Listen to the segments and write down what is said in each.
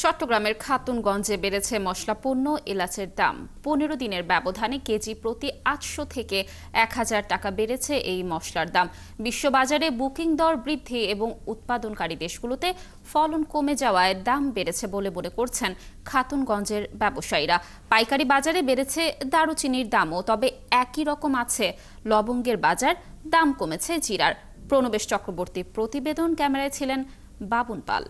চট্টগ্রামের খাতুনগঞ্জে বেড়েছে মশলাপণ্য এলাচের দাম। ১৫ দিনের ব্যবধানে কেজি প্রতি ৮০০ থেকে ১,০০০ টাকা বেড়েছে এই মশলার দাম। বিশ্ববাজারে বুকিং দর বৃদ্ধি এবং উৎপাদনকারী দেশগুলোতে ফলন কমে যাওয়ায় দাম বেড়েছে বলে মনে করছেন খাতুনগঞ্জের ব্যবসায়ীরা। পাইকারি বাজারে বেড়েছে দারুচিনির দামও, তবে একই রকম আছে লবঙ্গের বাজার, দাম কমেছে জিরার। প্রণবেশ চক্রবর্তী প্রতিবেদন, ক্যামেরায় ছিলেন বাবুন পাল।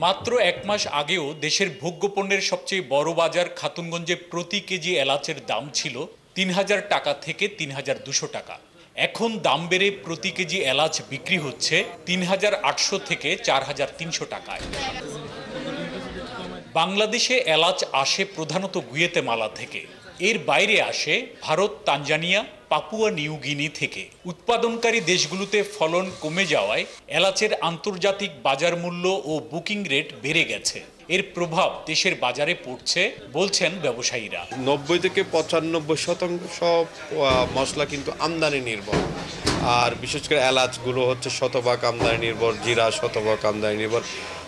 মাত্র এক মাস আগেও দেশের ভোগ্যপণ্যের সবচেয়ে বড় বাজার খাতুনগঞ্জে প্রতি কেজি এলাচের দাম ছিল ৩,০০০ টাকা থেকে ৩,২০০ টাকা। এখন দাম বেড়ে প্রতি কেজি এলাচ বিক্রি হচ্ছে ৩,৮০০ থেকে ৪,৩০০ টাকায়। বাংলাদেশে এলাচ আসে প্রধানত গুয়েতেমালা থেকে, এর বাইরে আসে Bharat, Tanzania, Papua New Guinea থেকে। উৎপাদনকারী দেশগুলোতে ফলন কমে যাওয়ায় এলাচের আন্তর্জাতিক বাজার মূল্য ও বুকিং রেট বেড়ে গেছে। এর প্রভাব দেশের বাজারে পড়ছে বলছেন ব্যবসায়ীরা। ৯০ থেকে ৯৫% মশলা কিন্তু আমদানি নির্ভর, আর বিশেষ করে এলাচগুলো হচ্ছে শতভাগ আমদানি নির্ভর, জিরা শতভাগ আমদানি নির্ভর।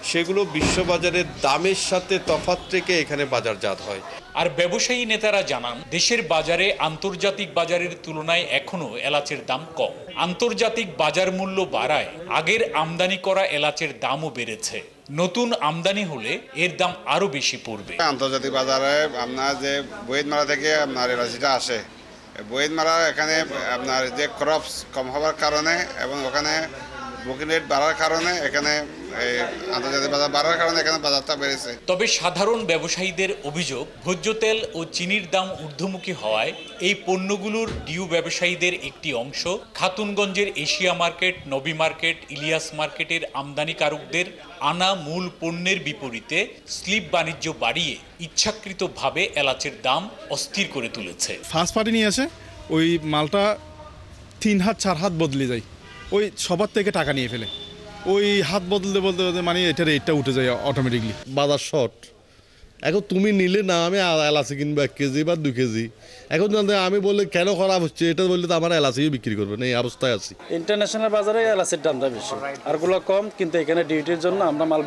সেগুলো বিশ্ববাজারের দামের সাথে তফাৎ রেখে এখানে বাজারজাত হয়। আর ব্যবসায়ী নেতারা জানান, দেশের বাজারে আন্তর্জাতিক বাজারের তুলনায় এখনো এলাচের দাম কম। আন্তর্জাতিক বাজার মূল্য বাড়ায় আগের আমদানি করা এলাচের দামও বেড়েছে। নতুন আমদানি হলে এর দাম আরো বেশি পড়বে। আন্তর্জাতিক বাজারে আপনার যে বৈদমারা থেকে আপনার এলাচিটা আসে, বৈদমারা এখানে আপনার যে ক্রপস কম হওয়ার কারণে এবং ওখানে বুকিং রেট বাড়ার কারণে এখানে আন্তর্জাতিক বাজার বাড়ার কারণে এখানে বাজারটা বেড়েছে। তবে সাধারণ ব্যবসায়ীদের অভিযোগ, ভোজ্য তেল ও চিনির দাম ঊর্ধ্বমুখী হওয়ায় এই পণ্যগুলোর ডিউ ব্যবসায়ীদের একটি অংশ খাতুনগঞ্জের এশিয়া মার্কেট, নবী মার্কেট, ইলিয়াস মার্কেটের আমদানিকারকদের আনা মূল পণ্যের বিপরীতে স্লিপ বাণিজ্য বাড়িয়ে ইচ্ছাকৃতভাবে এলাচের দাম অস্থির করে তুলেছে। ফার্স্ট পার্টি নিয়ে আসে, ওই মালটা ৩ হাত ৪ হাত বদলে যায়, ওই সবার থেকে টাকা নিয়ে ফেলে। ওই হাত বদলতে বলতে বলতে মানে এটা রেটটা উঠে যায় অটোমেটিকলি। বাজার শর্ট, এখন তুমি নিলে না আমি এলাচি কিনবো 1 কেজি বা 2 কেজি। এখন আমি বললে কেন খারাপ হচ্ছে, এটা বললে তো আমার এলাচিও বিক্রি করবে না, এই অবস্থায় আছি। ইন্টারন্যাশনাল বাজারে এলাচির দামটা বেশি, আরগুলো কম, কিন্তু এখানে ডিউটির জন্য আমরা মাল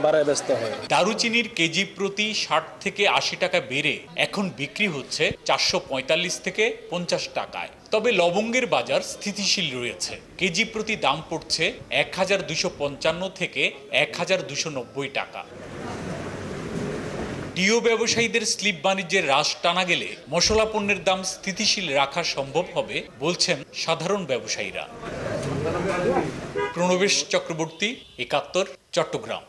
বাড়ায় ব্যস্ত হয়। দারুচিনির কেজি প্রতি ৬০ থেকে ৮০ টাকা বেড়ে এখন বিক্রি হচ্ছে ৪৪৫ থেকে ৫০ টাকায়। তবে লবঙ্গের বাজার স্থিতিশীল রয়েছে, কেজি প্রতি দাম পড়ছে ১,২৫৫ থেকে ১,২৯০ টাকা। ডিও ব্যবসায়ীদের স্লিপ বাণিজ্যের হ্রাস টানা গেলে মশলা পণ্যের দাম স্থিতিশীল রাখা সম্ভব হবে বলছেন সাধারণ ব্যবসায়ীরা। প্রণবেশ চক্রবর্তী, ৭১, চট্টগ্রাম।